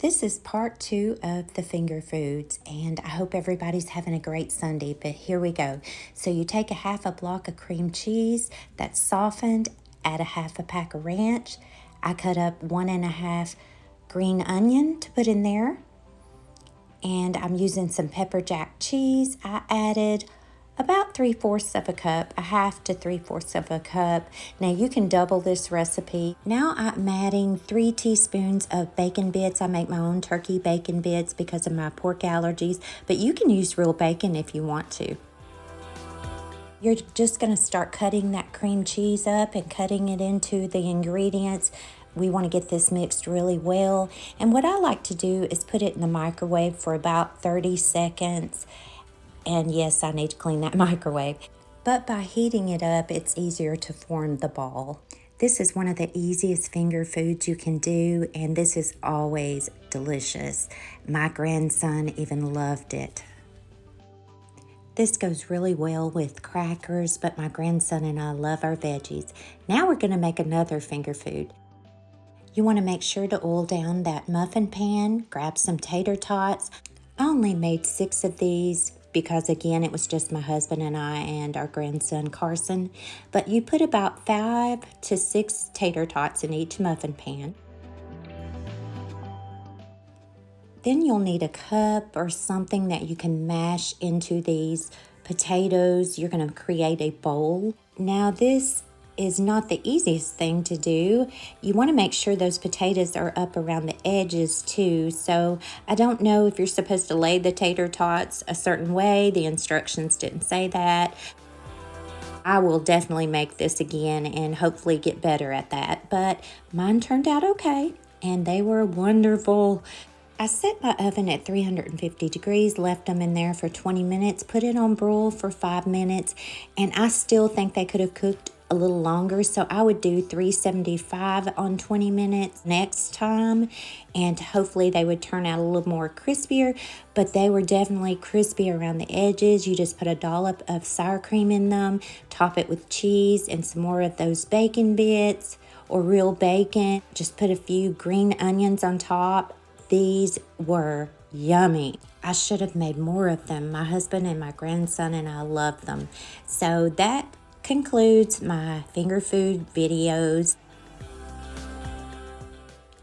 This is part 2 of the finger foods, and I hope everybody's having a great Sunday, but here we go. So you take a half a block of cream cheese that's softened, add a half a pack of ranch. I cut up 1.5 green onion to put in there, and I'm using some pepper jack cheese. I added about 3/4 of a cup, a half to 3/4 of a cup. Now you can double this recipe. Now I'm adding 3 teaspoons of bacon bits. I make my own turkey bacon bits because of my pork allergies, but you can use real bacon if you want to. You're just going to start cutting that cream cheese up and cutting it into the ingredients. We want to get this mixed really well. And what I like to do is put it in the microwave for about 30 seconds. And yes, I need to clean that microwave. But by heating it up, it's easier to form the ball. This is one of the easiest finger foods you can do, and this is always delicious. My grandson even loved it. This goes really well with crackers, but my grandson and I love our veggies. Now we're going to make another finger food. You want to make sure to oil down that muffin pan, grab some tater tots. I only made 6 of these because, again, it was just my husband and I and our grandson Carson. But you put about 5 to 6 tater tots in each muffin pan. Then you'll need a cup or something that you can mash into these potatoes. You're going to create a bowl. Now this is not the easiest thing to do. You want to make sure those potatoes are up around the edges too. So I don't know if you're supposed to lay the tater tots a certain way. The instructions didn't say that. I will definitely make this again and hopefully get better at that. But mine turned out okay and they were wonderful. I set my oven at 350 degrees, left them in there for 20 minutes, put it on broil for 5 minutes, and I still think they could have cooked a little longer, so I would do 375 on 20 minutes next time, and hopefully they would turn out a little more crispier, but they were definitely crispy around the edges. You just put a dollop of sour cream in them, top it with cheese and some more of those bacon bits or real bacon. Just put a few green onions on top. These were yummy. I should have made more of them. My husband and my grandson and I love them. So that concludes my finger food videos.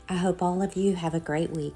I hope all of you have a great week.